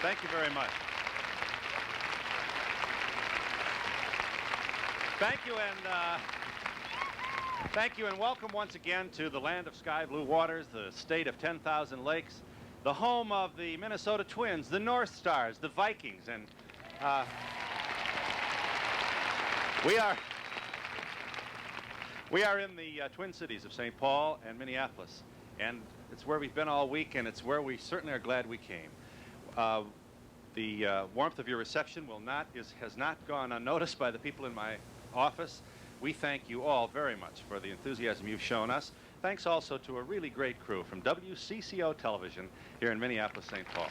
Thank you very much. Thank you and welcome once again to the land of sky blue waters, the state of 10,000 lakes, the home of the Minnesota Twins, the North Stars, the Vikings, and we are in the Twin Cities of St. Paul and Minneapolis, and it's where we've been all week, and it's where we certainly are glad we came. The warmth of your reception has not gone unnoticed by the people in my office. We thank you all very much for the enthusiasm you've shown us. Thanks also to a really great crew from WCCO Television here in Minneapolis, St. Paul.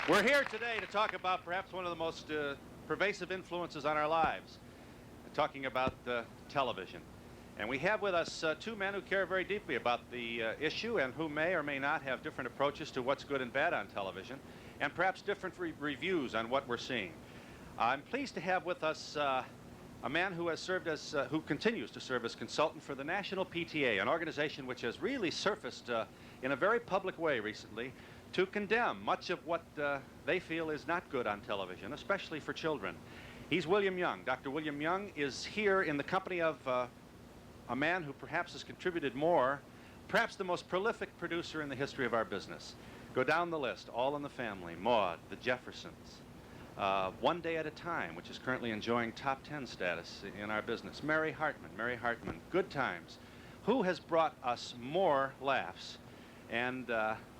We're here today to talk about perhaps one of the most pervasive influences on our lives, talking about television. And we have with us two men who care very deeply about the issue and who may or may not have different approaches to what's good and bad on television, and perhaps different reviews on what we're seeing. I'm pleased to have with us a man who has served as, who continues to serve as consultant for the National PTA, an organization which has really surfaced in a very public way recently to condemn much of what they feel is not good on television, especially for children. He's William Young. Dr. William Young is here in the company of a man who perhaps has contributed more, perhaps the most prolific producer in the history of our business. Go down the list: All in the Family, Maude, The Jeffersons, One Day at a Time, which is currently enjoying top 10 status in our business, Mary Hartman, Good Times. Who has brought us more laughs and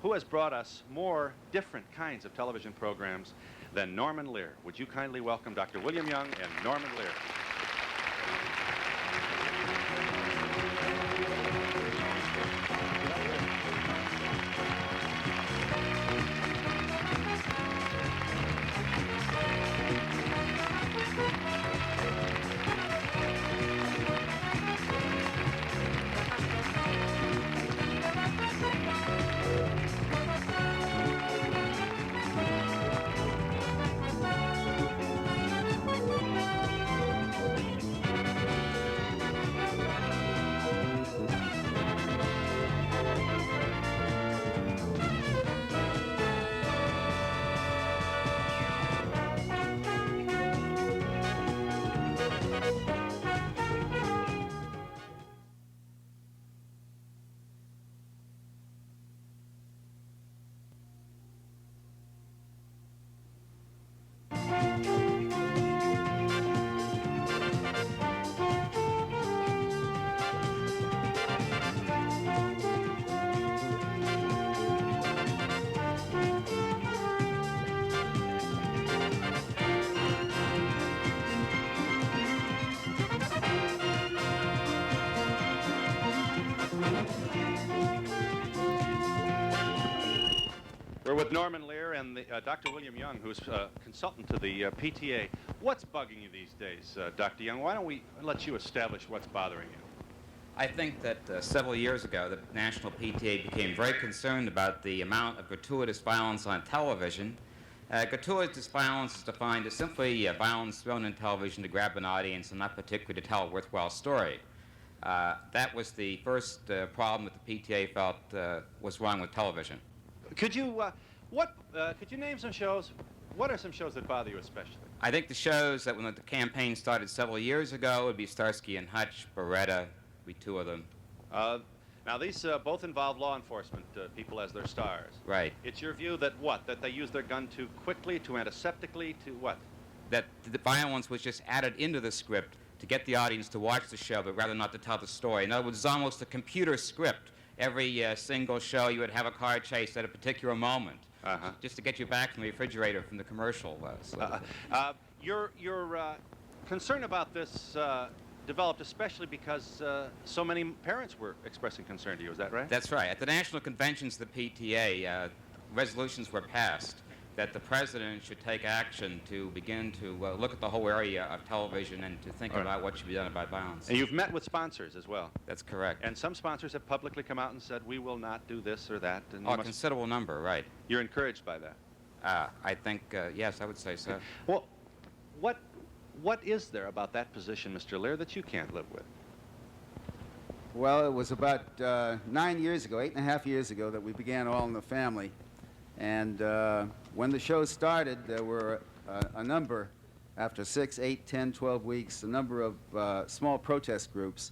who has brought us more different kinds of television programs than Norman Lear? Would you kindly welcome Dr. William Young and Norman Lear. We're with Norman Lear and Dr. William Young, who's consultant to the PTA. What's bugging you these days, Dr. Young? Why don't we let you establish what's bothering you? I think that several years ago, the National PTA became very concerned about the amount of gratuitous violence on television. Gratuitous violence is defined as simply violence thrown in television to grab an audience and not particularly to tell a worthwhile story. That was the first problem that the PTA felt was wrong with television. Could you name some shows? What are some shows that bother you especially? I think the shows that when the campaign started several years ago would be Starsky and Hutch, Beretta, be two of them. Now these both involve law enforcement people as their stars. Right. It's your view that what? That they use their gun too quickly, too antiseptically, to what? That the violence was just added into the script to get the audience to watch the show, but rather not to tell the story. In other words, it's almost a computer script. Every single show you would have a car chase at a particular moment, just to get you back from the refrigerator from the commercial. Your concern about this developed especially because so many parents were expressing concern to you. Is that right? That's right. At the national conventions of the PTA, resolutions were passed that the president should take action to begin to look at the whole area of television and to think about what should be done about violence. And you've met with sponsors as well. That's correct. And some sponsors have publicly come out and said, we will not do this or that. And a considerable number, right. You're encouraged by that? I think, yes, I would say so. Well, what is there about that position, Mr. Lear, that you can't live with? Well, it was about 9 years ago, 8.5 years ago, that we began All in the Family. And when the show started, there were a number, after 6, 8, 10, 12 weeks, a number of small protest groups,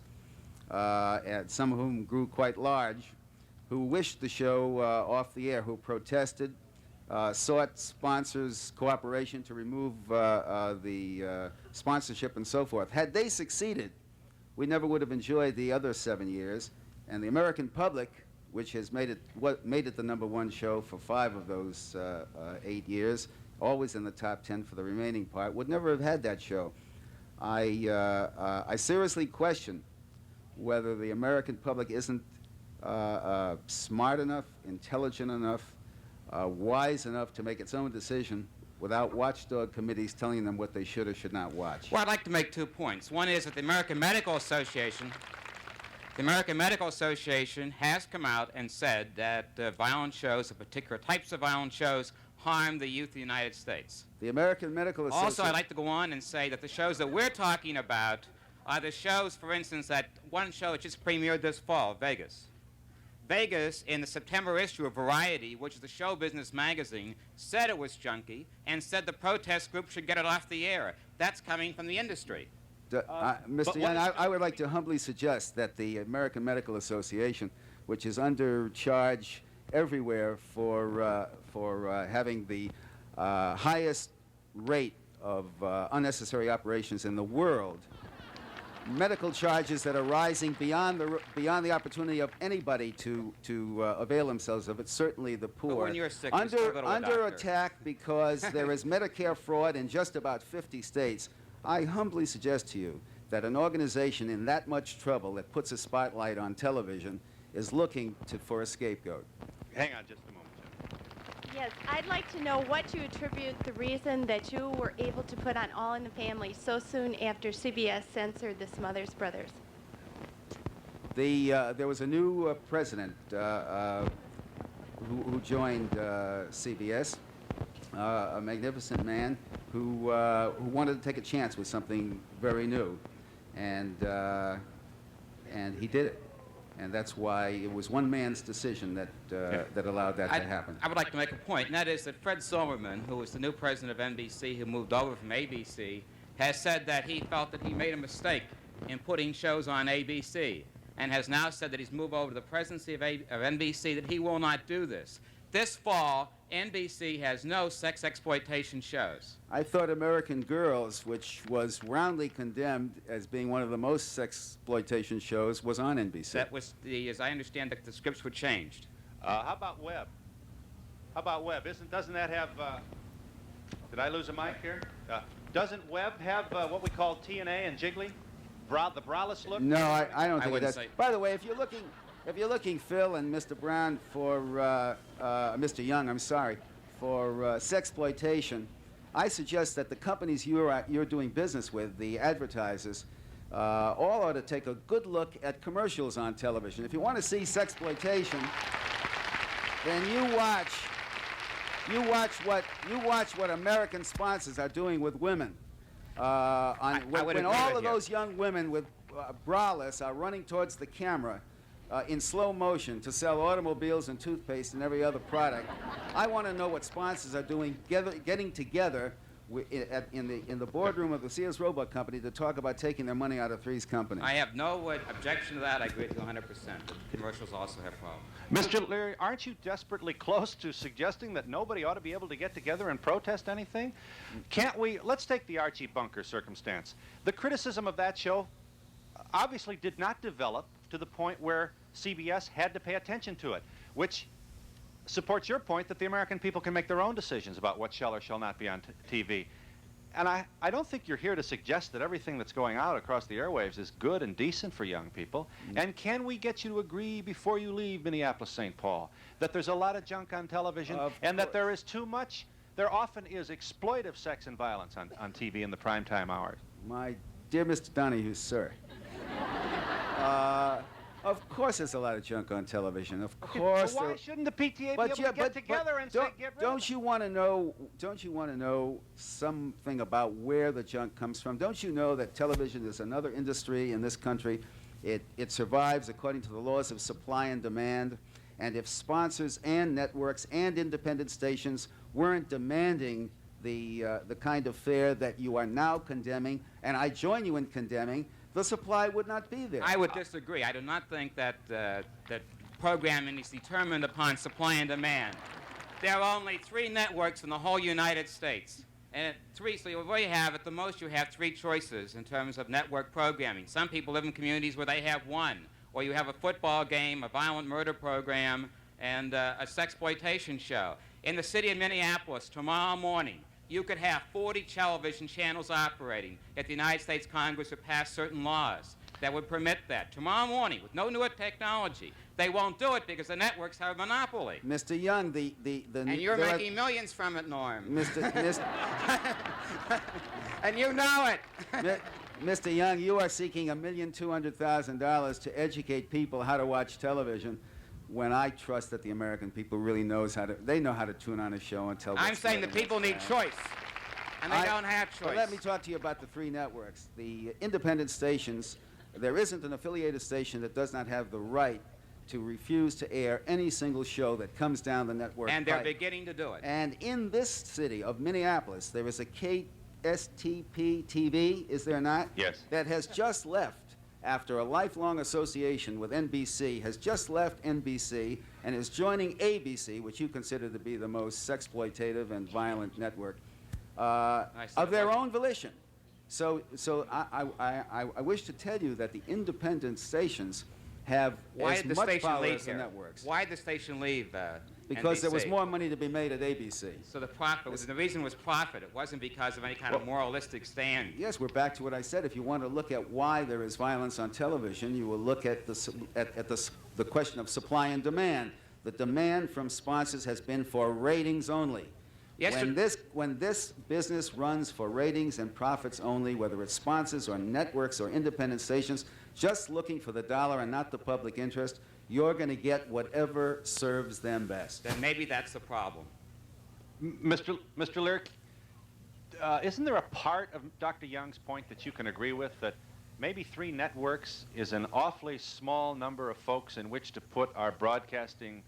and some of whom grew quite large, who wished the show off the air, who protested, sought sponsors' cooperation to remove the sponsorship and so forth. Had they succeeded, we never would have enjoyed the other 7 years, and the American public, which has made it the #1 show for 5 of those 8 years, always in the top 10 for the remaining part, would never have had that show. I seriously question whether the American public isn't smart enough, intelligent enough, wise enough to make its own decision without watchdog committees telling them what they should or should not watch. Well, I'd like to make 2 points. One is that the American Medical Association has come out and said that violent shows, or particular types of violent shows, harm the youth of the United States. The American Medical Association... Also, I'd like to go on and say that the shows that we're talking about are the shows, for instance, that one show that just premiered this fall, Vegas. Vegas, in the September issue of Variety, which is the show business magazine, said it was junky and said the protest group should get it off the air. That's coming from the industry. Mr. Young, I would like to humbly suggest that the American Medical Association, which is under charge everywhere for having the highest rate of unnecessary operations in the world, medical charges that are rising beyond the opportunity of anybody to avail themselves of it, certainly the poor. But when you're sick, you still go to a under doctor. attack because there is Medicare fraud in just about 50 states. I humbly suggest to you that an organization in that much trouble that puts a spotlight on television is looking for a scapegoat. Hang on just a moment, Jim. Yes, I'd like to know what you attribute the reason that you were able to put on All in the Family so soon after CBS censored the Smothers Brothers. There was a new president who joined CBS, a magnificent man who wanted to take a chance with something very new, and he did it. And that's why it was one man's decision that that allowed that to happen. I would like to make a point, and that is that Fred Silverman, who is the new president of NBC, who moved over from ABC, has said that he felt that he made a mistake in putting shows on ABC, and has now said that he's moved over to the presidency of NBC, that he will not do this. This fall, NBC has no sex exploitation shows. I thought American Girls, which was roundly condemned as being one of the most sexploitation shows, was on NBC. That was as I understand, the scripts were changed. How about Webb? How about Webb? Doesn't that have? Did I lose a mic here? Doesn't Webb have what we call TNA and Jiggly? The braless look? No, I don't think it does. say. By the way, if you're looking, Phil and Mr. Brown, for Mr. Young, I'm sorry, for sexploitation, I suggest that the companies you're doing business with, the advertisers, all ought to take a good look at commercials on television. If you want to see sexploitation, then you watch what American sponsors are doing with women. When all of those young women with braless are running towards the camera in slow motion to sell automobiles and toothpaste and every other product, I want to know what sponsors are doing, getting together in the boardroom of the Sears Roebuck Company to talk about taking their money out of Three's Company. I have no objection to that. I agree with you 100%. But commercials also have problems. Mr. Lear, aren't you desperately close to suggesting that nobody ought to be able to get together and protest anything? Can't we? Let's take the Archie Bunker circumstance. The criticism of that show obviously did not develop to the point where CBS had to pay attention to it, which supports your point that the American people can make their own decisions about what shall or shall not be on TV. And I don't think you're here to suggest that everything that's going out across the airwaves is good and decent for young people. And can we get you to agree before you leave Minneapolis, St. Paul, that there's a lot of junk on television and that there is too much, there often is exploitive sex and violence on TV in the primetime hours? My dear Mr. Donahue, sir, of course there's a lot of junk on television. Of course. So why shouldn't the PTA be able to get together and say, get rid of it? Don't you want to know something about where the junk comes from? Don't you know that television is another industry in this country It survives according to the laws of supply and demand. And if sponsors and networks and independent stations weren't demanding the kind of fare that you are now condemning, and I join you in condemning, the supply would not be there. I would disagree. I do not think that that programming is determined upon supply and demand. There are only 3 networks in the whole United States. And so what you have, at the most, you have 3 choices in terms of network programming. Some people live in communities where they have 1, or you have a football game, a violent murder program, and a sexploitation show. In the city of Minneapolis, tomorrow morning, you could have 40 television channels operating if the United States Congress would pass certain laws that would permit that. Tomorrow morning, with no newer technology. They won't do it because the networks have a monopoly. Mr. Young, and you're making millions from it, Norm. Mr. And you know it. Mr. Young, you are seeking $1,200,000 to educate people how to watch television, when I trust that the American people really know how to tune on a show and tell. I'm saying the people need choice, and they don't have choice. Well, let me talk to you about the 3 networks. The independent stations, there isn't an affiliated station that does not have the right to refuse to air any single show that comes down the network And they're pipe. beginning to do it. And in this city of Minneapolis, there is a KSTP-TV, is there not? Yes. That has just left, after a lifelong association with NBC, has just left NBC and is joining ABC, which you consider to be the most sexploitative and violent network, of their own volition. So I wish to tell you that the independent stations have as much power as the networks. Why did the station leave? Because NBC? there was more money to be made at ABC. So the reason was profit. It wasn't because of any kind of moralistic stand. Yes, we're back to what I said. If you want to look at why there is violence on television, you will look at the question of supply and demand. The demand from sponsors has been for ratings only. Yes, when this business runs for ratings and profits only, whether it's sponsors or networks or independent stations, just looking for the dollar and not the public interest, you're going to get whatever serves them best. Then maybe that's the problem. Mr. Lear, isn't there a part of Dr. Young's point that you can agree with, that maybe 3 networks is an awfully small number of folks in which to put our broadcasting,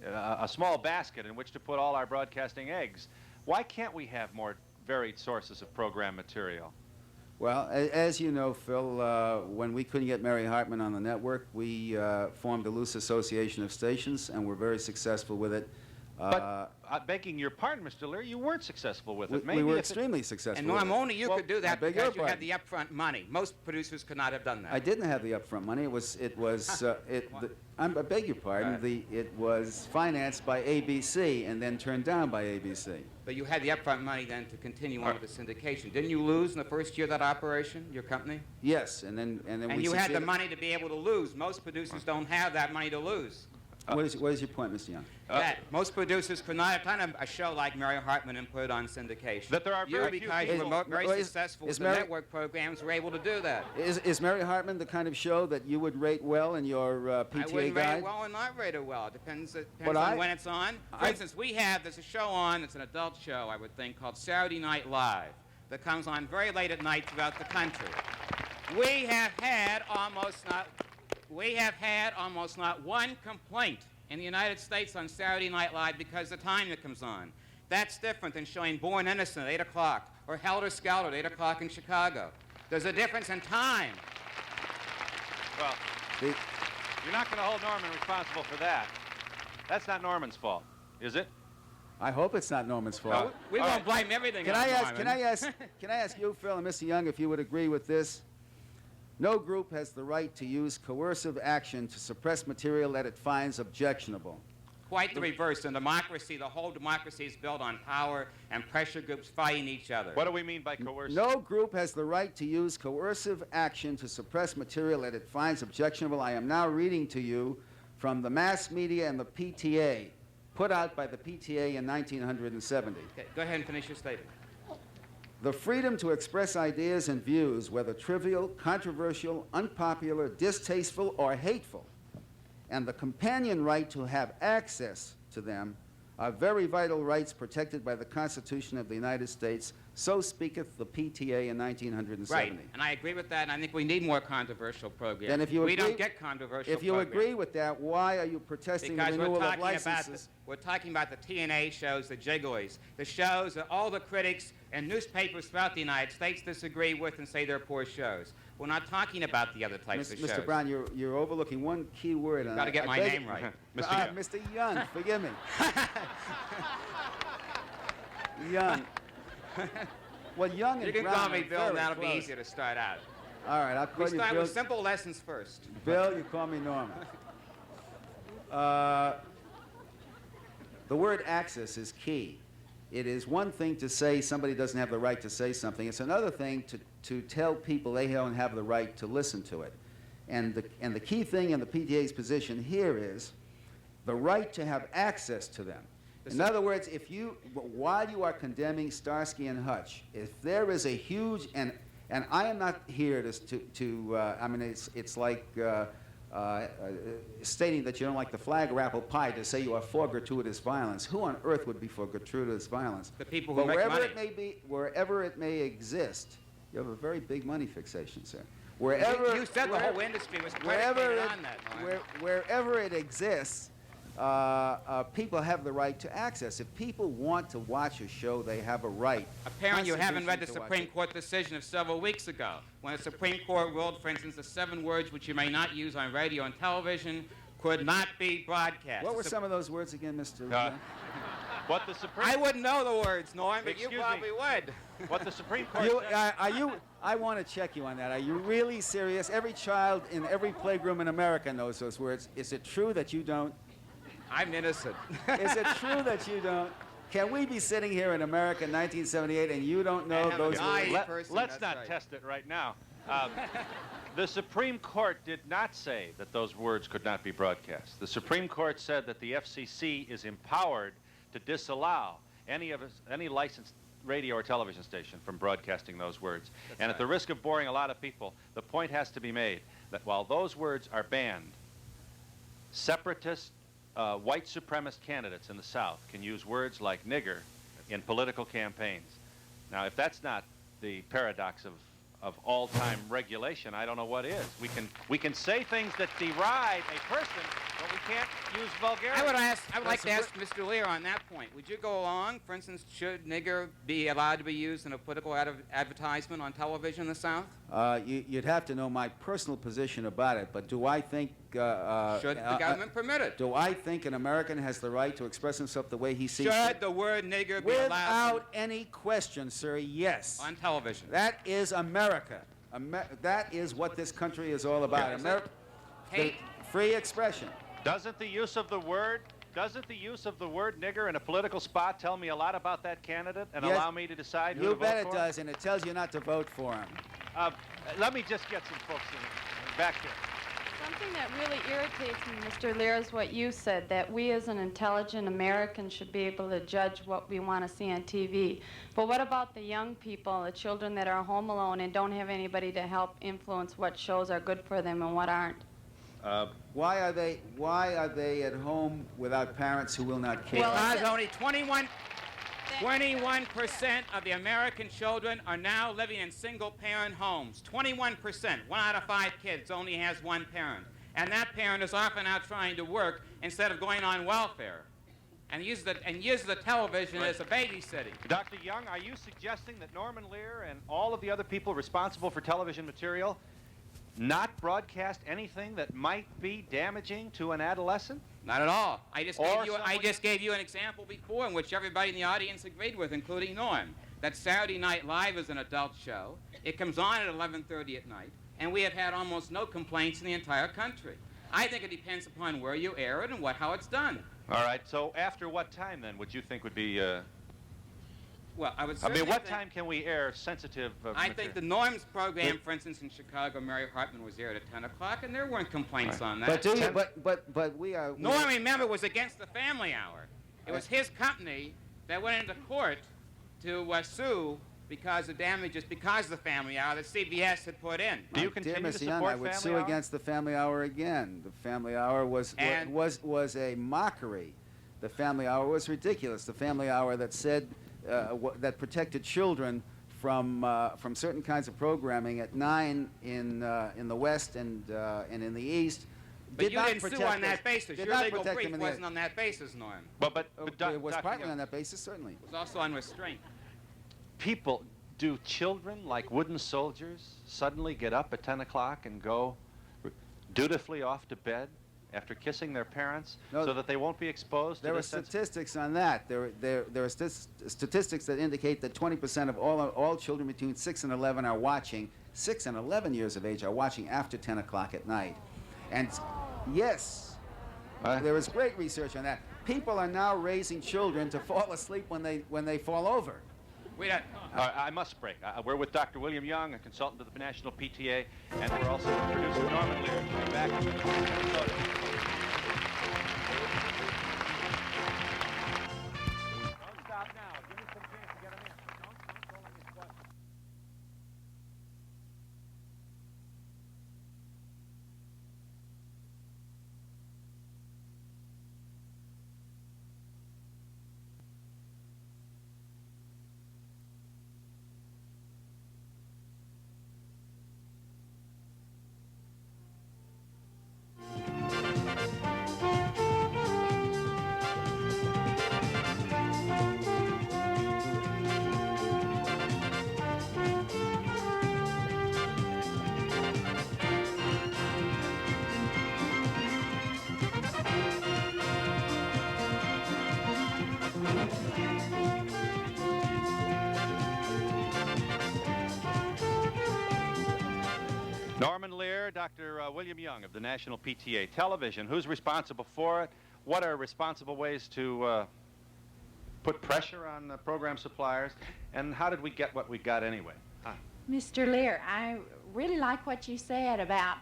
a small basket in which to put all our broadcasting eggs? Why can't we have more varied sources of program material? Well, as you know, Phil, when we couldn't get Mary Hartman on the network, we formed a loose association of stations, and we're very successful with it. But begging your pardon, Mr. Lear, you weren't successful with it. We were extremely successful. And Norm, only you Well, could do I that beg because your you had the upfront money. Most producers could not have done that. I didn't have the upfront money. I beg your pardon. It was financed by ABC and then turned down by ABC. But you had the upfront money then to continue on with the syndication. Didn't you lose in the first year of that operation, your company? Yes, and then And we you had the succeeded. money to be able to lose. Most producers don't have that money to lose. What is your point, Mr. Young? That most producers could not have done a show like Mary Hartman and put it on syndication. That there are you, very few because you people- were very Well, is successful with the Mary- network programs, were able to do that. Is Mary Hartman the kind of show that you would rate well in your PTA I wouldn't rate guide? it well and not rate it well. It depends But on when it's on. For instance, there's a show on, it's an adult show, I would think, called Saturday Night Live, that comes on very late at night throughout the country. We have had almost not one complaint in the United States on Saturday Night Live because of the time that comes on. That's different than showing Born Innocent at 8 o'clock or Helter Skelter at 8 o'clock in Chicago. There's a difference in time. Well, you're not going to hold Norman responsible for that. That's not Norman's fault, is it? I hope it's not Norman's fault. We won't blame everything Can on I Norman. ask you, Phil, and Mr. Young, if you would agree with this? No group has the right to use coercive action to suppress material that it finds objectionable. Quite the reverse. In democracy, the whole democracy is built on power and pressure groups fighting each other. What do we mean by coercive? No group has the right to use coercive action to suppress material that it finds objectionable. I am now reading to you from the mass media and the PTA, put out by the PTA in 1970. Okay, go ahead and finish your statement. The freedom to express ideas and views, whether trivial, controversial, unpopular, distasteful, or hateful, and the companion right to have access to them are very vital rights protected by the Constitution of the United States, So speaketh the PTA in 1970. Right, and I agree with that, and I think we need more controversial programs. Then if you we agree, don't get controversial if you programs. agree with that, why are you protesting Because the we're renewal of talking about licenses? we're talking about the TNA shows, the Jigglies, the shows that all the critics and newspapers throughout the United States disagree with and say they're poor shows. We're not talking about the other types of shows. Mr. Brown, you're overlooking one key word. You've got to get my name right. Mr. Mr. Young, forgive me. Young. Well, Young and You can Brown call me are Bill, very and that'll be close. easier to start out. All right, I'll call We you start Bill. with simple lessons first. Bill, you call me Norman. The word access is key. It is one thing to say somebody doesn't have the right to say something. It's another thing to tell people they don't have the right to listen to it. And the key thing in the PTA's position here is the right to have access to them. In other words, while you are condemning Starsky and Hutch, if there is a huge, and I am not here I mean, it's like stating that you don't like the flag or apple pie to say you are for gratuitous violence. Who on earth would be for gratuitous violence? The people who But make wherever money. it may be, wherever it may exist, you have a very big money fixation, sir. Wherever You said the whole industry was wherever predicated it, on that, Norm. wherever it exists, people have the right to access. If people want to watch a show, they have a right. Apparently you haven't read the constitution to watch Supreme it. Court decision of several weeks ago, when the Supreme Court ruled, for instance, the 7 words which you may not use on radio and television could not be broadcast. What were some of those words again, Mr. What the Supreme I wouldn't know the words, Norm, but you Excuse me. probably would. What the Supreme Court You, said, I want to check you on that. Are you really serious? Every child in every playroom in America knows those words. Is it true that you don't? I'm innocent. Is it true that you don't? Can we be sitting here in America in 1978 and you don't know have a those guy- words? Let, person, let's that's not right. test it right now. The Supreme Court did not say that those words could not be broadcast. The Supreme Court said that the FCC is empowered to disallow any licensed radio or television station from broadcasting those words. And at the risk of boring a lot of people, the point has to be made that while those words are banned, separatist, white supremacist candidates in the South can use words like nigger in political campaigns. Now, if that's not the paradox of all-time regulation, I don't know what is. We can say things that deride a person, but we can't use vulgarity. I would like to ask Mr. Lear on that point. Would you go along, for instance, should nigger be allowed to be used in a political advertisement on television in the South? You'd have to know my personal position about it, but do I think... Should the government permit it? Do I think an American has the right to express himself the way he sees Should fit? the word nigger be allowed Without any question, sir, yes. on television? That is America. That is what this country is all about. Yeah. America, Hate. free expression. Doesn't the use of the word nigger in a political spot tell me a lot about that candidate and Yes. allow me to decide who You to vote bet it for? does, and it tells you not to vote for him. Let me just get some folks in back here. Something that really irritates me, Mr. Lear, is what you said, that we as an intelligent American should be able to judge what we want to see on TV. But what about the young people, the children that are home alone and don't have anybody to help influence what shows are good for them and what aren't? Why are they at home without parents who will not care? Well, Because only 21% of the American children are now living in single-parent homes. 21%. 1 out of 5 kids only has one parent. And that parent is often out trying to work instead of going on welfare. And uses the television as a babysitting. Dr. Young, are you suggesting that Norman Lear and all of the other people responsible for television material not broadcast anything that might be damaging to an adolescent? Not at all. I just Or gave you an example before in which everybody in the audience agreed with, including Norm, that Saturday Night Live is an adult show. It comes on at 11:30 at night, and we have had almost no complaints in the entire country. I think it depends upon where you air it and how it's done. All right, so after what time, then, would you think would be... Well, I would I certainly mean, what think- time can we air sensitive I material? think the Norm's program, for instance, in Chicago, Mary Hartman was aired at 10 o'clock, and there weren't complaints on that. But do you? But we are. Norm, remember, was against the Family Hour. It was his company that went into court to sue because of damages because of the Family Hour that CBS had put in. Do you Dear continue to Mr. Young, support I would Family sue Hour? against the Family Hour again. The Family Hour was And- was a mockery. The Family Hour was ridiculous. The Family Hour that said that protected children from certain kinds of programming at 9 in the West and in the East. But did you not didn't sue protect on that us- basis. did Your not legal protect brief them in the- wasn't on that basis, Norm. But It was Dr. partly Young, on that basis, certainly. It was also on restraint. people, do children like wooden soldiers suddenly get up at 10 o'clock and go dutifully off to bed after kissing their parents No, so that they won't be exposed There to are this sense? statistics on that. There are statistics that indicate that 20% of all children between 6 and 11 are watching, 6 and 11 years of age are watching after 10 o'clock at night. And yes, there is great research on that. People are now raising children to fall asleep when they fall over. We don't. I must break. We're with Dr. William Young, a consultant to the National PTA, and we're also with producer Norman Lear. We'll be back in Minnesota. Don't stop now. Give me some chance to get him in. Don't let me squat. Norman Lear, Dr. William Young of the National PTA. Television, who's responsible for it? What are responsible ways to put pressure on program suppliers? And how did we get what we got anyway? Mr. Lear, I really like what you said about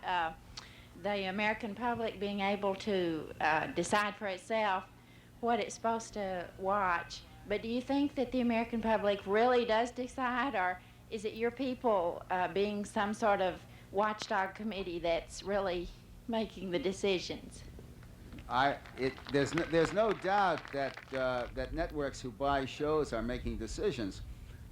the American public being able to decide for itself what it's supposed to watch. But do you think that the American public really does decide, or is it your people being some sort of watchdog committee that's really making the decisions? There's no doubt that that networks who buy shows are making decisions,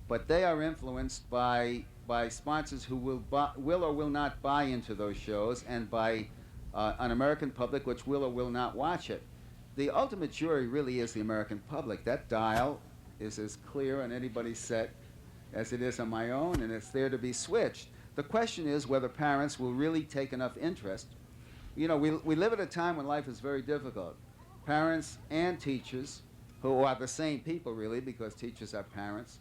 but they are influenced by sponsors who will or will not buy into those shows, and by an American public which will or will not watch it. The ultimate jury really is the American public. That dial is as clear on anybody's set as it is on my own, and it's there to be switched. The question is whether parents will really take enough interest. You know, we live at a time when life is very difficult. Parents and teachers, who are the same people really, because teachers are parents,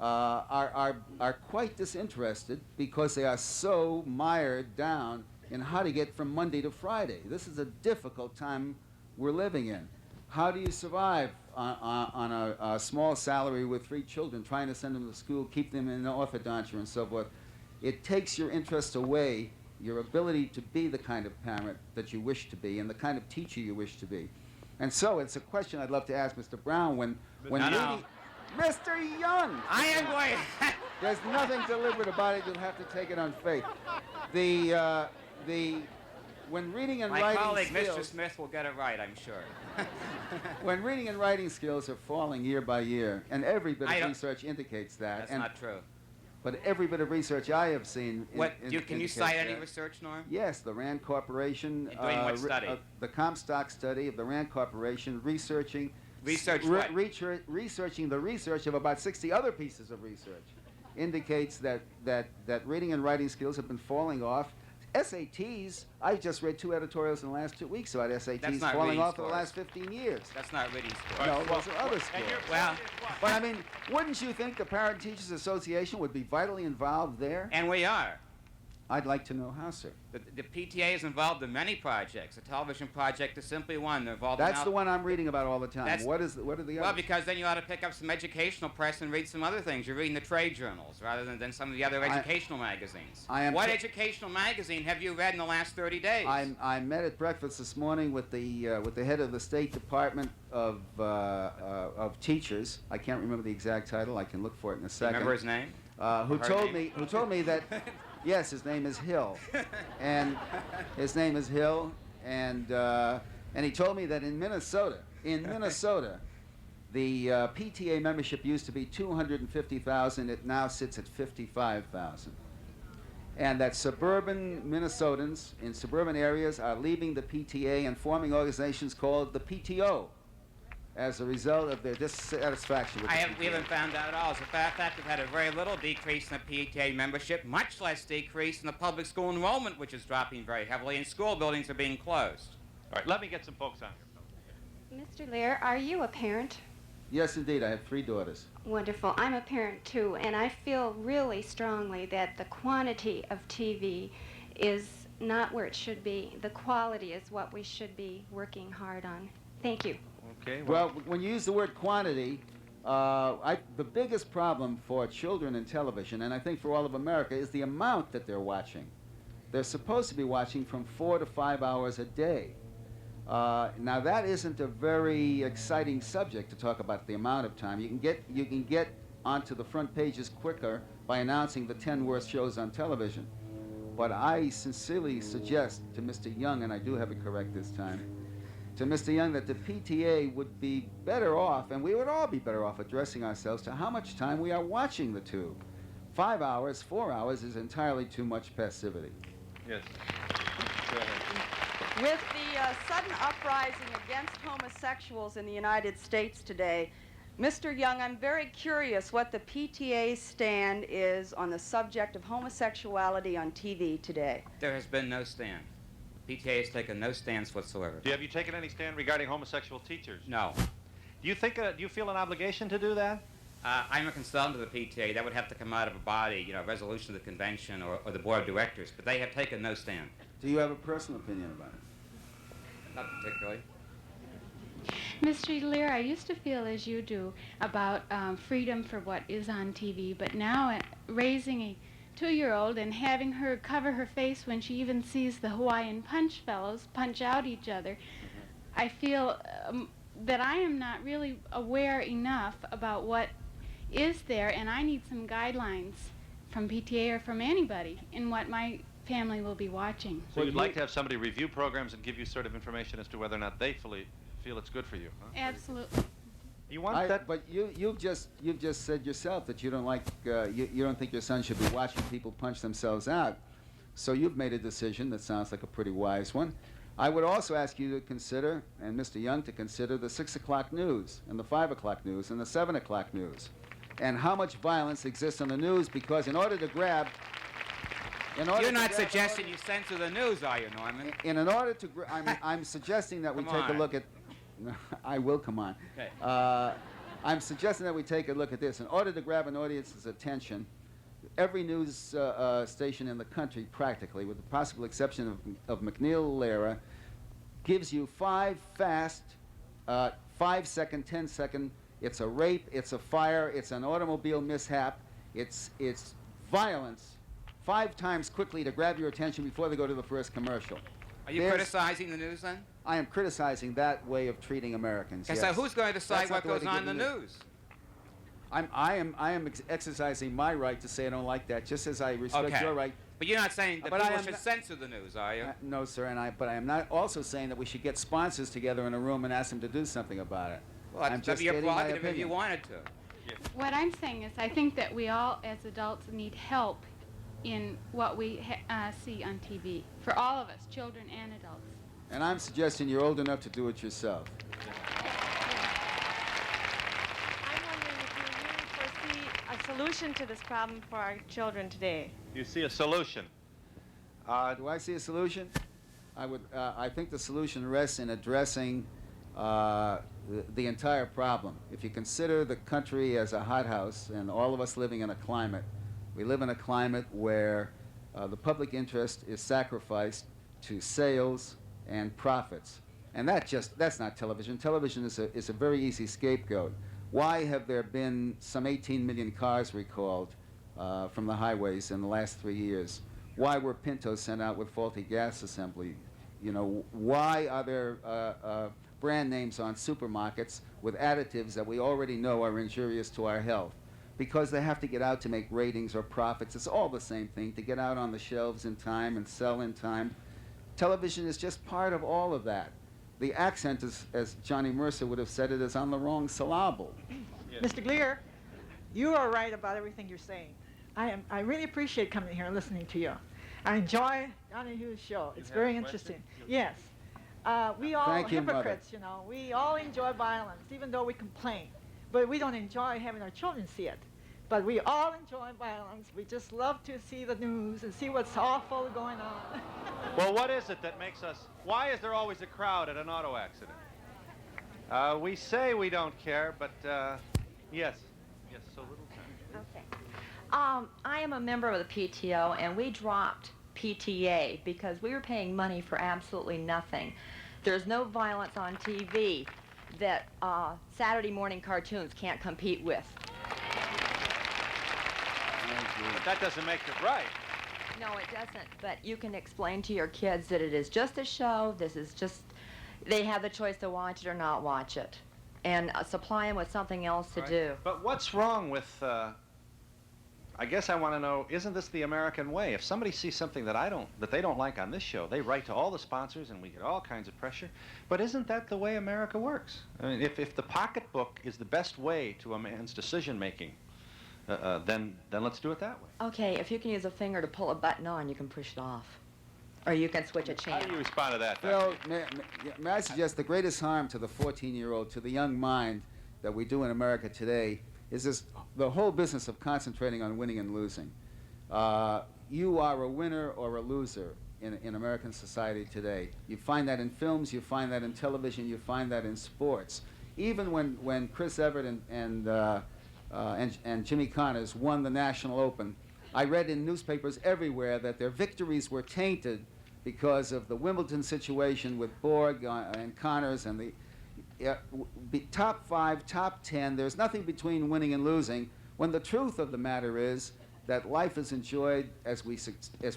are quite disinterested because they are so mired down in how to get from Monday to Friday. This is a difficult time we're living in. How do you survive on a small salary with 3 children, trying to send them to school, keep them in orthodontia and so forth? It takes your interest away, your ability to be the kind of parent that you wish to be and the kind of teacher you wish to be. And so it's a question I'd love to ask Mr. Brown when No. Mr. Young! I am going. There's nothing deliberate about it. You'll have to take it on faith. When reading and My writing colleague, skills, Mr. Smith, will get it right, I'm sure. when reading and writing skills are falling year by year, and every bit I of don't- research indicates that. That's and, not true. But every bit of research I have seen Can you indicates cite any that. research, Norm? Yes, the Rand Corporation. And doing what study? The Comstock study of the Rand Corporation, researching. Research what? Researching the research of about 60 other pieces of research, indicates that reading and writing skills have been falling off. SATs, I just read 2 editorials in the last 2 weeks about SATs That's not falling reading off for the scores. last 15 years. That's not reading scores. No, those are other And scores. your Well- question is what? But I mean, wouldn't you think the Parent Teachers Association would be vitally involved there? And we are. I'd like to know how, sir. The PTA is involved in many projects. The television project is simply one. They're involved That's in the one I'm reading about all the time. That's- What are the Well, others? because then you ought to pick up some educational press and read some other things. You're reading the trade journals rather than some of the other educational magazines. What educational magazine have you read in the last 30 days? I met at breakfast this morning with the head of the State Department of Teachers. I can't remember the exact title. I can look for it in a second. Remember his name? Who Her told name? me that yes, his name is Hill, and his name is Hill, and he told me that in Minnesota, The PTA membership used to be 250,000. It now sits at 55,000. And that suburban Minnesotans in suburban areas are leaving the PTA and forming organizations called the PTO as a result of their dissatisfaction with the PTA. We haven't found out at all. As a fact, we've had a very little decrease in the PTA membership, much less decrease in the public school enrollment, which is dropping very heavily, and school buildings are being closed. All right, let me get some folks on here. Mr. Lear, are you a parent? Yes, indeed. I have 3 daughters. Wonderful. I'm a parent too, and I feel really strongly that the quantity of TV is not where it should be. The quality is what we should be working hard on. Thank you. Okay. Well, when you use the word quantity, the biggest problem for children in television, and I think for all of America, is the amount that they're watching. They're supposed to be watching from 4 to 5 hours a day. Now that isn't a very exciting subject to talk about the amount of time. You can get onto the front pages quicker by announcing the 10 worst shows on television. But I sincerely suggest to Mr. Young, and I do have it correct this time, to Mr. Young, that the PTA would be better off, and we would all be better off addressing ourselves to how much time we are watching the tube. 5 hours, 4 hours is entirely too much passivity. Yes. Go ahead. With the sudden uprising against homosexuals in the United States today, Mr. Young, I'm very curious what the PTA's stand is on the subject of homosexuality on TV today. There has been no stand. PTA has taken no stance whatsoever. Have you taken any stand regarding homosexual teachers? No. Do you feel an obligation to do that? I'm a consultant of the PTA. That would have to come out of a body, resolution of the convention or the board of directors, but they have taken no stand. Do you have a personal opinion about it? Not particularly. Mr. Lear, I used to feel as you do about freedom for what is on TV, but now raising a 2-year-old and having her cover her face when she even sees the Hawaiian Punch fellows punch out each other, I feel that I am not really aware enough about what is there, and I need some guidelines from PTA or from anybody in what my family will be watching. So you'd like to have somebody review programs and give you sort of information as to whether or not they feel it's good for you, huh? Absolutely. You want that? But you've just said yourself that you don't like you don't think your son should be watching people punch themselves out. So you've made a decision that sounds like a pretty wise one. I would also ask you to consider, and Mr. Young to consider, the 6 o'clock news and the 5 o'clock news and the 7 o'clock news, and how much violence exists on the news. Because in order to grab You're not suggesting you censor the news, are you, Norman? I'm suggesting that we Come take a on. look at. I will come on. Okay. I'm suggesting that we take a look at this. In order to grab an audience's attention, every news station in the country, practically, with the possible exception of McNeil-Lehrer, gives you 5 fast, 5-second, 10-second. It's a rape. It's a fire. It's an automobile mishap. It's violence. 5 times quickly to grab your attention before they go to the first commercial. Are you criticizing the news then? I am criticizing that way of treating Americans. Okay, yes. so who's going to decide That's not what the way goes to on give in the them news? I am exercising my right to say I don't like that, just as I respect Okay. your right. But you're not saying that But I people am should not- censor the news, are you? No, sir, but I am not also saying that we should get sponsors together in a room and ask them to do something about it. Well, I'm that'd just be your stating my prerogative if you opinion. wanted to. What I'm saying is I think that we all, as adults, need help in what we see on TV. For all of us, children and adults. And I'm suggesting you're old enough to do it yourself. I'm wondering if you really foresee a solution to this problem for our children today. You see a solution. Do I see a solution? I think the solution rests in addressing the entire problem. If you consider the country as a hothouse and all of us living in a climate, we live in a climate where the public interest is sacrificed to sales and profits. And that's not television. Television is a very easy scapegoat. Why have there been some 18 million cars recalled from the highways in the last 3 years? Why were Pintos sent out with faulty gas assembly? Why are there brand names on supermarkets with additives that we already know are injurious to our health? Because they have to get out to make ratings or profits. It's all the same thing, to get out on the shelves in time and sell in time. Television is just part of all of that. the accent, is, as Johnny Mercer would have said it, is on the wrong syllable. Yes. Mr. Lear, you are right about everything you're saying. I really appreciate coming here and listening to you. I enjoy Donahue's show. It's very interesting. Yes. We all Thank you, Mother. hypocrites, you know. We all enjoy violence, even though we complain. But we don't enjoy having our children see it. But we all enjoy violence. We just love to see the news and see what's awful going on. Well, what is it that makes us... Why is there always a crowd at an auto accident? We say we don't care, but yes. Yes, so little time. Okay. I am a member of the PTO, and we dropped PTA because we were paying money for absolutely nothing. There's no violence on TV that Saturday morning cartoons can't compete with. But that doesn't make it right. No, it doesn't. But you can explain to your kids that it is just a show. This is just, they have the choice to watch it or not watch it. And supply them with something else to do. But what's wrong with, I guess I want to know, isn't this the American way? If somebody sees something that they don't like on this show, they write to all the sponsors and we get all kinds of pressure. But isn't that the way America works? I mean, if the pocketbook is the best way to a man's decision making, then let's do it that way. Okay, if you can use a finger to pull a button on, you can push it off. Or you can switch a How channel. do you respond to that? Phil, may I suggest the greatest harm to the 14-year-old, to the young mind that we do in America today, is the whole business of concentrating on winning and losing. You are a winner or a loser in American society today. You find that in films, you find that in television, you find that in sports. Even when Chris Evert and Jimmy Connors won the National Open, I read in newspapers everywhere that their victories were tainted because of the Wimbledon situation with Borg and Connors and the top 5, top 10. There's nothing between winning and losing, when the truth of the matter is that life is enjoyed as we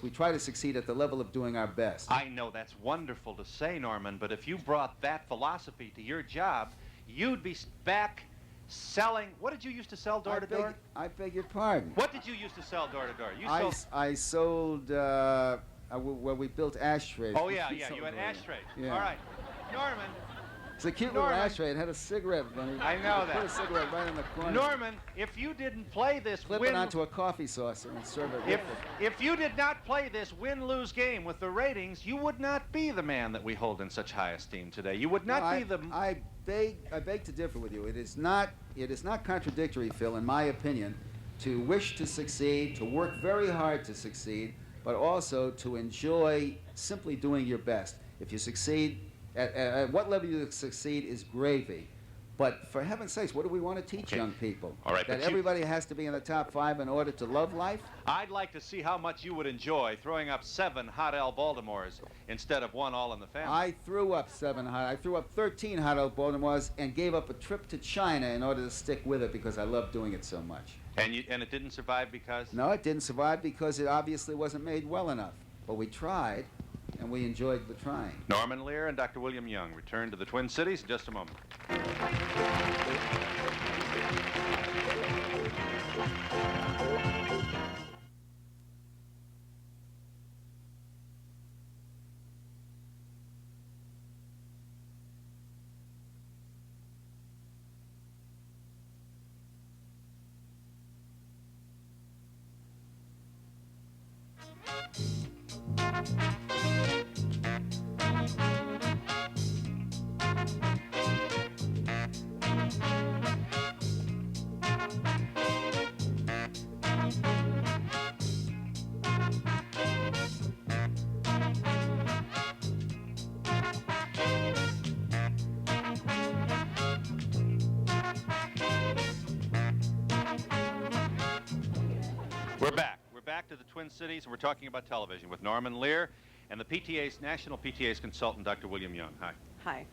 try to succeed at the level of doing our best. I know that's wonderful to say, Norman, but if you brought that philosophy to your job, you'd be back selling. What did you used to sell door to door? I beg your pardon. What did you used to sell door to door? I sold, well, we built ashtrays. Oh, yeah, you had ashtrays. Yeah. All right. Norman. It's a cute Norman. little ashtray. It had a cigarette. I know that. Put a cigarette right in the corner. Norman, if you didn't play this Flip it onto a coffee saucer and serve it with it. If you did not play this win-lose game with the ratings, you would not be the man that we hold in such high esteem today. You would not be the... I beg to differ with you. It is not contradictory, Phil, in my opinion, to wish to succeed, to work very hard to succeed, but also to enjoy simply doing your best. If you succeed, at what level you succeed is gravy. But for heaven's sakes, what do we want to teach young people? All right, that everybody has to be in the top 5 in order to love life? I'd like to see how much you would enjoy throwing up 7 Hot L Baltimores instead of 1 All in the Family. I threw up 13 Hot L Baltimores and gave up a trip to China in order to stick with it because I love doing it so much. And it didn't survive because? No, it didn't survive because it obviously wasn't made well enough. But we tried, and we enjoyed the trying. Norman Lear and Dr. William Young return to the Twin Cities in just a moment. We're back to the Twin Cities, and we're talking about television with Norman Lear and the National PTA's consultant, Dr. William Young. Hi. Hi.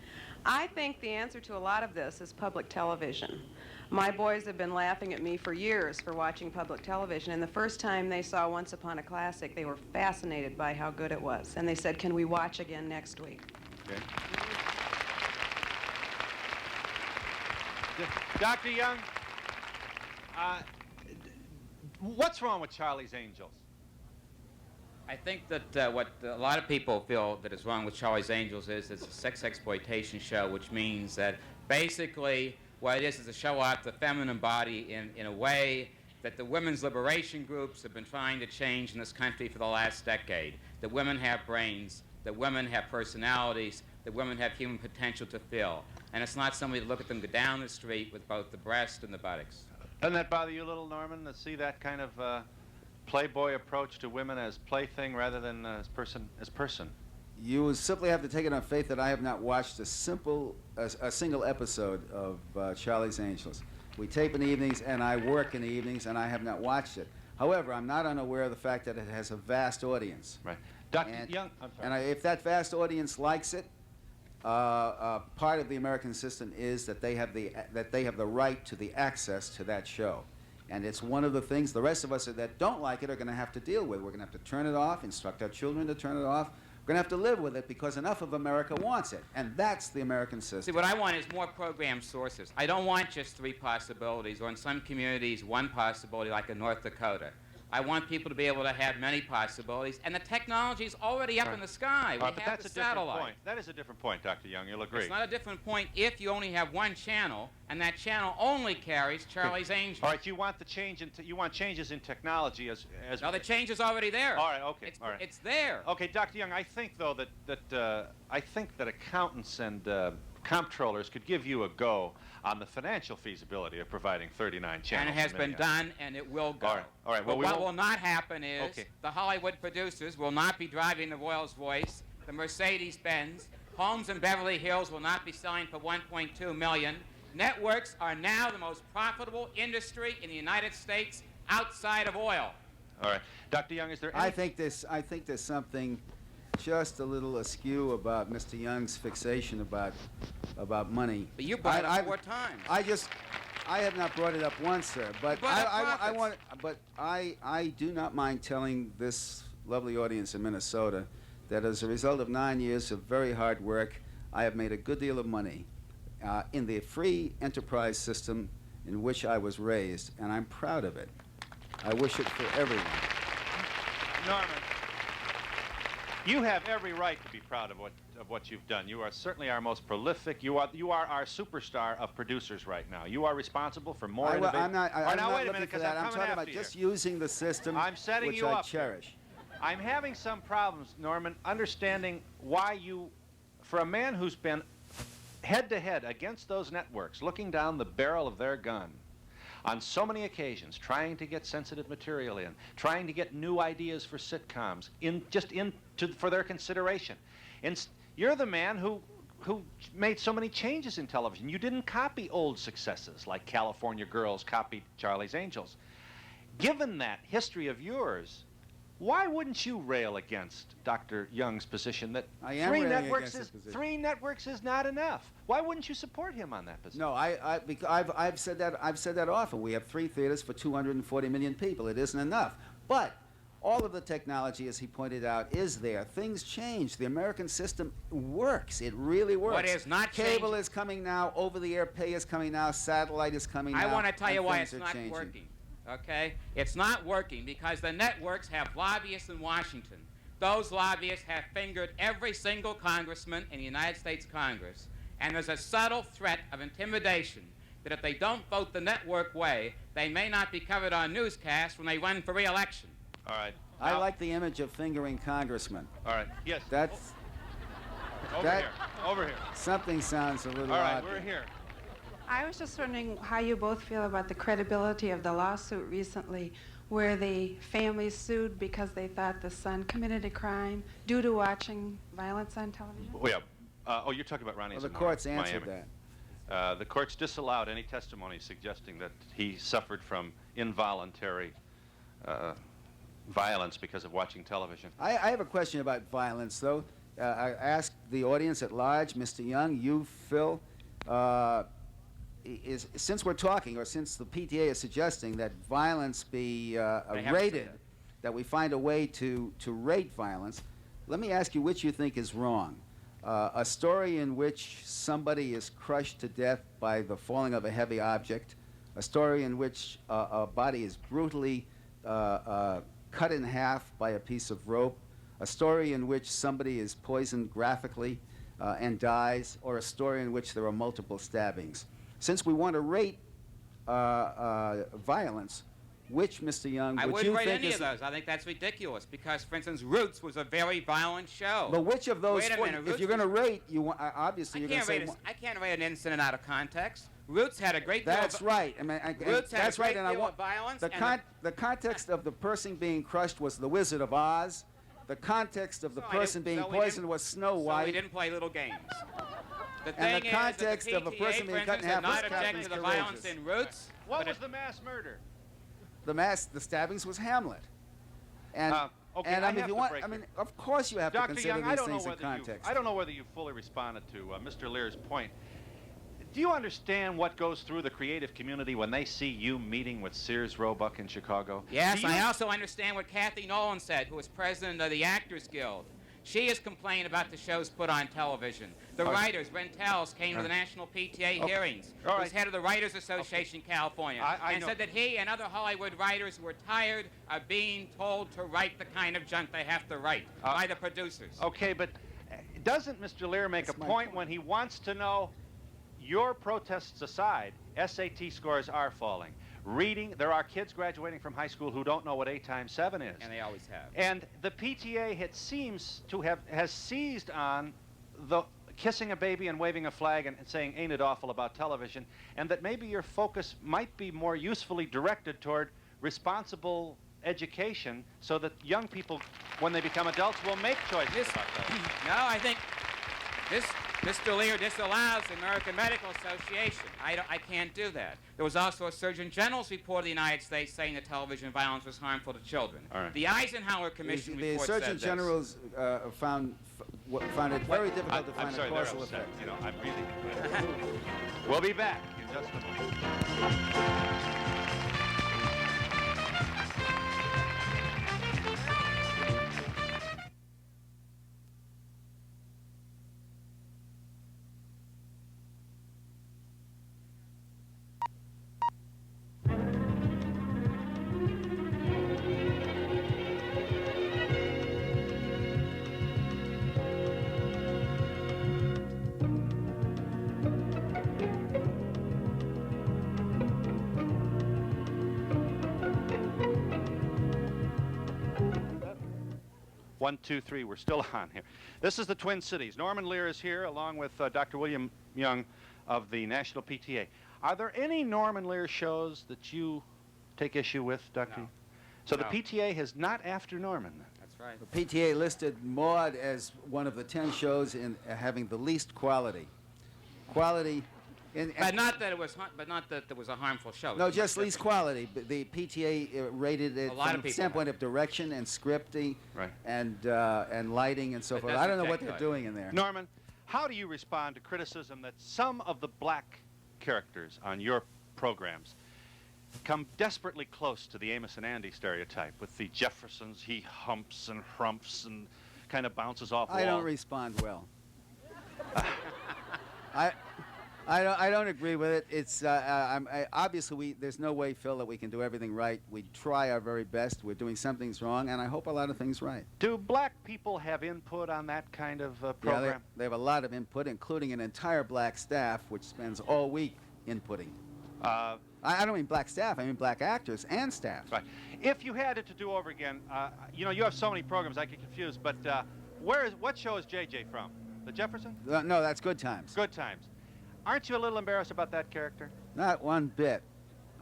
I think the answer to a lot of this is public television. My boys have been laughing at me for years for watching public television, and the first time they saw Once Upon a Classic, they were fascinated by how good it was, and they said, "Can we watch again next week?" Okay. Dr. Young, what's wrong with Charlie's Angels? I think that what a lot of people feel that is wrong with Charlie's Angels is it's a sex exploitation show, which means that basically what it is to show off the feminine body in a way that the women's liberation groups have been trying to change in this country for the last decade. That women have brains, that women have personalities, that women have human potential to fill. And it's not somebody to look at them go down the street with both the breast and the buttocks. Doesn't that bother you a little, Norman, to see that kind of playboy approach to women as plaything rather than as person? You will simply have to take it on faith that I have not watched a single episode of Charlie's Angels. We tape in the evenings, and I work in the evenings, and I have not watched it. However, I'm not unaware of the fact that it has a vast audience. Right. Dr. Young, I'm sorry. And if that vast audience likes it, part of the American system is that they have the right to the access to that show. And it's one of the things the rest of us that don't like it are going to have to deal with. We're going to have to turn it off, instruct our children to turn it off. We're going to have to live with it because enough of America wants it. And that's the American system. See, what I want is more program sources. I don't want just 3 possibilities, or in some communities, 1 possibility like in North Dakota. I want people to be able to have many possibilities, and the technology is already up in the sky. We but have that's the a different satellite. point. That is a different point, Dr. Young. You'll agree. It's not a different point if you only have 1 channel, and that channel only carries Charlie's Angels. All right, you want the change you want changes in technology as No, the change is already there. All right, okay, all right. It's there. Okay, Dr. Young, I think though that accountants and comptrollers could give you a go on the financial feasibility of providing 39 channels. And it has been done, and it will go. All right. Well, But what will not happen is Okay. the Hollywood producers will not be driving the Rolls-Royce, the Mercedes-Benz. Homes in Beverly Hills will not be selling for $1.2 million. Networks are now the most profitable industry in the United States outside of oil. All right, Dr. Young, is there any... I think there's something just a little askew about Mr. Young's fixation about money. But you brought it up 4 times. I have not brought it up once, sir. But I I do not mind telling this lovely audience in Minnesota that as a result of 9 years of very hard work, I have made a good deal of money in the free enterprise system in which I was raised, and I'm proud of it. I wish it for everyone. Norman, you have every right to be proud of what you've done. You are certainly our most prolific. You are our superstar of producers right now. You are responsible for more innovation. I'm not wait a looking minute, for 'cause that. I'm I'm coming talking about after you. just using the system I'm setting which you I up here. cherish. I'm having some problems, Norman, understanding why you, for a man who's been head-to-head against those networks, looking down the barrel of their gun on so many occasions, trying to get sensitive material in, trying to get new ideas for sitcoms for their consideration. And you're the man who made so many changes in television. You didn't copy old successes like California Girls copied Charlie's Angels. Given that history of yours, why wouldn't you rail against Dr. Young's position that I am 3 railing networks against his position. 3 networks is not enough? Why wouldn't you support him on that position? No, I've said that often. We have 3 theaters for 240 million people. It isn't enough. But all of the technology, as he pointed out, is there. Things change. The American system works. It really works. What is not Cable changing- is coming now. Over-the-air pay is coming now. Satellite is coming now. I want to tell you and why things it's are not changing. working. Okay? It's not working because the networks have lobbyists in Washington. Those lobbyists have fingered every single congressman in the United States Congress. And there's a subtle threat of intimidation that if they don't vote the network way, they may not be covered on newscasts when they run for re-election. All right. I Now- like the image of fingering congressmen. All right. Yes. That's Over here. something sounds a little All right, odd. we're here. I was just wondering how you both feel about the credibility of the lawsuit recently where the family sued because they thought the son committed a crime due to watching violence on television. Oh, yeah. You're talking about Ronnie's Well, the in courts Miami. answered that. The courts disallowed any testimony suggesting that he suffered from involuntary violence because of watching television. I have a question about violence, though. I ask the audience at large, Mr. Young, you, Phil, since we're talking, or since the PTA is suggesting that violence be haven't rated, said that we find a way to rate violence, let me ask you which you think is wrong. A story in which somebody is crushed to death by the falling of a heavy object, a story in which a body is brutally cut cut in half by a piece of rope, a story in which somebody is poisoned graphically and dies, or a story in which there are multiple stabbings. Since we want to rate violence, which, Mr. Young, I would wouldn't you rate think any is... of those. I think that's ridiculous because, for instance, Roots was a very violent show. But which of those Wait a four, minute, if Roots you're going to was- rate, you want, obviously you're going to say... I can't rate an incident out of context. Roots had a great deal That's of... right. I mean, Roots had that's a great right, and I deal want of violence. the context of the person being crushed was the Wizard of Oz. The context of the person being poisoned was Snow So White. we didn't play little games. The And thing the context is that the of a person PTA, being for cut in instance, half did was not object Captain's to the violence Courageous. in Roots. What but was it- the mass murder? The stabbings was Hamlet. And Okay, and I I mean, have if you to want, break I it. mean, of course you have to Dr. consider Young, I these don't know things in whether context. I don't know whether you fully responded to Mr. Lear's point. Do you understand what goes through the creative community when they see you meeting with Sears Roebuck in Chicago? Yes, Do you- I also understand what Kathy Nolan said, who was president of the Actors Guild. She has complained about the shows put on television. The writers, Rentels, came to the National PTA hearings. All He right. was head of the Writers Association in California, I and know. said that he and other Hollywood writers were tired of being told to write the kind of junk they have to write by the producers. Okay, but doesn't Mr. Lear make That's a my point point. when he wants to know, your protests aside, SAT scores are falling. Reading, there are kids graduating from high school who don't know what 8 times 7 is. And they always have. And the PTA has seized on the kissing a baby and waving a flag and saying, ain't it awful about television, and that maybe your focus might be more usefully directed toward responsible education so that young people, when they become adults, will make choices about television. No, I think this, Mr. Lear disallows the American Medical Association. I can't do that. There was also a Surgeon General's report of the United States saying that television violence was harmful to children. All right. The Eisenhower Commission The report Surgeon said this. Generals found it very difficult to I'm find sorry, a they're causal upset. effect. You know, I'm really... We'll be back in just a moment. One, two, three. We're still on here. This is the Twin Cities. Norman Lear is here, along with Dr. William Young of the National PTA. Are there any Norman Lear shows that you take issue with, Dr.? No. So No. the PTA is not after Norman. That's right. The PTA listed Maude as one of the 10 shows in having the least quality. Quality... But not that there was a harmful show. No, It's just much least different. quality. But the PTA rated it A lot of from the people standpoint have. of direction and scripting Right. and lighting and so But forth. that's I don't know what exactly they're right. doing in there. Norman, how do you respond to criticism that some of the black characters on your programs come desperately close to the Amos and Andy stereotype with the Jeffersons, he humps and hrumps and kind of bounces off I don't walls? respond well. I don't agree with it. It's obviously there's no way, Phil, that we can do everything right. We try our very best. We're doing some things wrong, and I hope a lot of things right. Do black people have input on that kind of Yeah, program? they have a lot of input, including an entire black staff, which spends all week inputting. I don't mean black staff. I mean black actors and staff. Right. If you had it to do over again, you know, you have so many programs I get confused, but what show is JJ from? The Jefferson? No, that's Good Times. Good Times. Aren't you a little embarrassed about that character? Not one bit.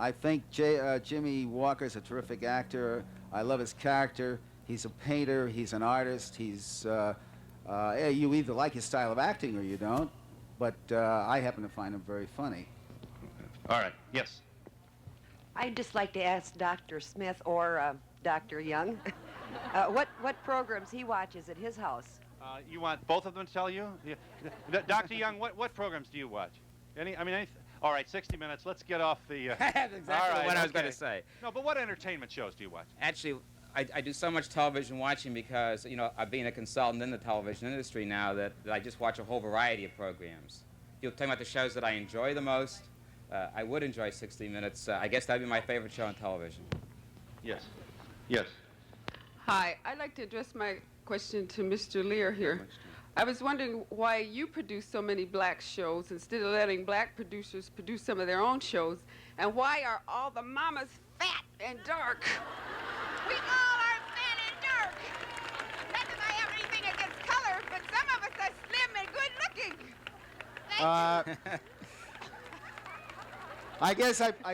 I think Jimmy Walker's a terrific actor. I love his character. He's a painter. He's an artist. He's you either like his style of acting or you don't. But I happen to find him very funny. All right. Yes. I'd just like to ask Dr. Smith or Dr. Young what programs he watches at his house. You want both of them to tell you? Yeah. Dr. Young, what programs do you watch? All right, 60 Minutes. Let's get off the... That's exactly all right, what I was okay. going to say. No, but what entertainment shows do you watch? Actually, I do so much television watching because, you know, I've been a consultant in the television industry now that I just watch a whole variety of programs. You're talking about the shows that I enjoy the most. I would enjoy 60 Minutes. I guess that'd be my favorite show on television. Yes. Yes. Hi, I'd like to address my question to Mr. Lear here. I was wondering why you produce so many black shows instead of letting black producers produce some of their own shows, and why are all the mamas fat and dark? We all are fat and dark. Not that I have anything against color, but some of us are slim and good looking. I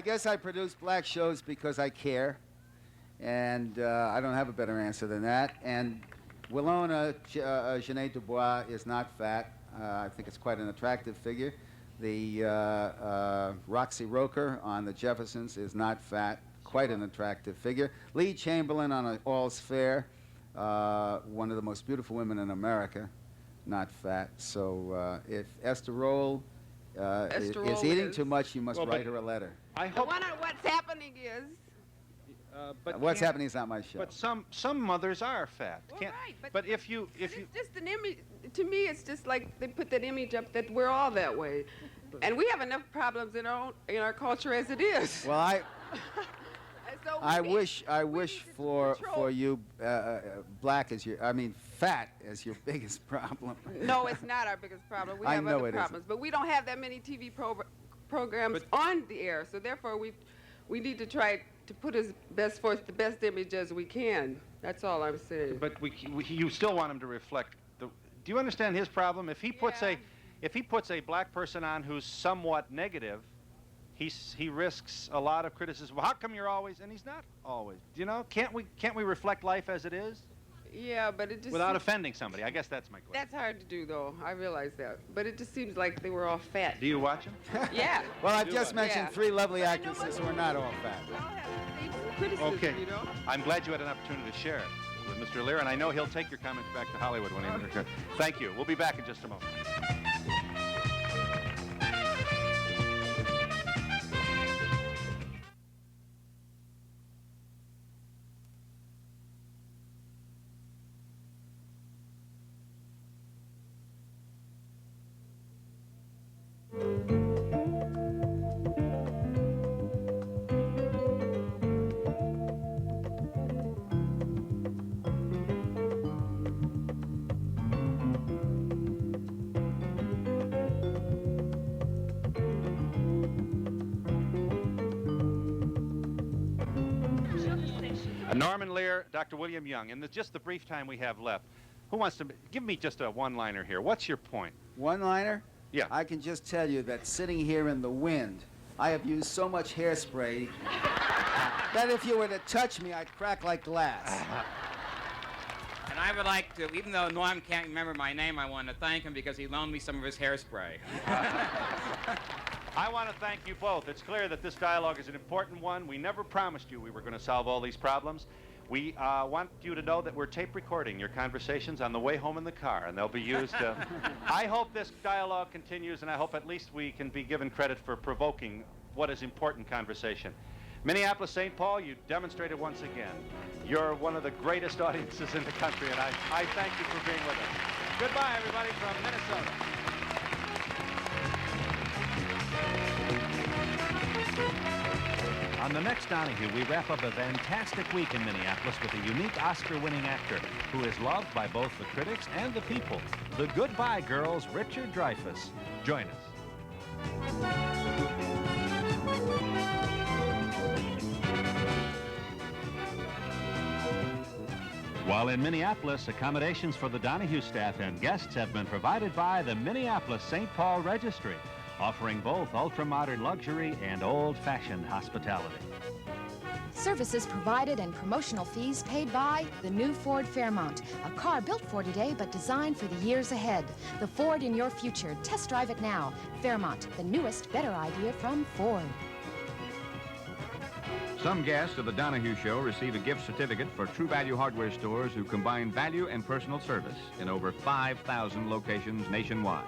guess I produce black shows because I care, and I don't have a better answer than that. And Willona Genet Dubois is not fat. I think it's quite an attractive figure. The Roxy Roker on the Jeffersons is not fat. Quite an attractive figure. Lee Chamberlain on All's Fair, one of the most beautiful women in America, not fat. So if Esther Roll is eating too much, you must write her a letter. The one on What's Happening is... What's Happening is not my show. But some mothers are fat. Well, right, but if you it's just an image. To me, it's just like they put that image up that we're all that way, and we have enough problems in our culture as it is. Well, So I wish for you fat as your biggest problem. No, it's not our biggest problem. We I have know other it problems, but we don't have that many TV programs on the air. So therefore, we need to try to put as best forth the best image as we can. That's all I'm saying. But you still want him to reflect the. Do you understand his problem? If he puts a black person on who's somewhat negative, he risks a lot of criticism. Well, how come you're always? And he's not always. You know, can't we reflect life as it is? Yeah, but it just without offending somebody. I guess that's my question. That's hard to do, though. I realize that, but it just seems like they were all fat. Do you watch him? Yeah. Well, I've just mentioned 3 lovely actresses who are not all fat. Criticism, Okay. You know? I'm glad you had an opportunity to share it with Mr. Lear, and I know he'll take your comments back to Hollywood when he returns. Thank you. We'll be back in just a moment. Norman Lear, Dr. William Young, in just the brief time we have left, who wants to give me just a one-liner here? What's your point? One-liner? Yeah. I can just tell you that sitting here in the wind, I have used so much hairspray that if you were to touch me, I'd crack like glass. And I would like to, even though Norm can't remember my name, I want to thank him because he loaned me some of his hairspray. I want to thank you both. It's clear that this dialogue is an important one. We never promised you we were going to solve all these problems. We want you to know that we're tape recording your conversations on the way home in the car, and they'll be used. I hope this dialogue continues, and I hope at least we can be given credit for provoking what is important conversation. Minneapolis, St. Paul, you demonstrated once again. You're one of the greatest audiences in the country, and I thank you for being with us. Goodbye, everybody, from Minnesota. On the next Donahue, we wrap up a fantastic week in Minneapolis with a unique Oscar-winning actor who is loved by both the critics and the people, the Goodbye Girls' Richard Dreyfuss. Join us. While in Minneapolis, accommodations for the Donahue staff and guests have been provided by the Minneapolis St. Paul Registry, offering both ultra-modern luxury and old-fashioned hospitality. Services provided and promotional fees paid by the new Ford Fairmont, a car built for today but designed for the years ahead. The Ford in your future. Test drive it now. Fairmont, the newest, better idea from Ford. Some guests of the Donahue Show receive a gift certificate for True Value hardware stores who combine value and personal service in over 5,000 locations nationwide.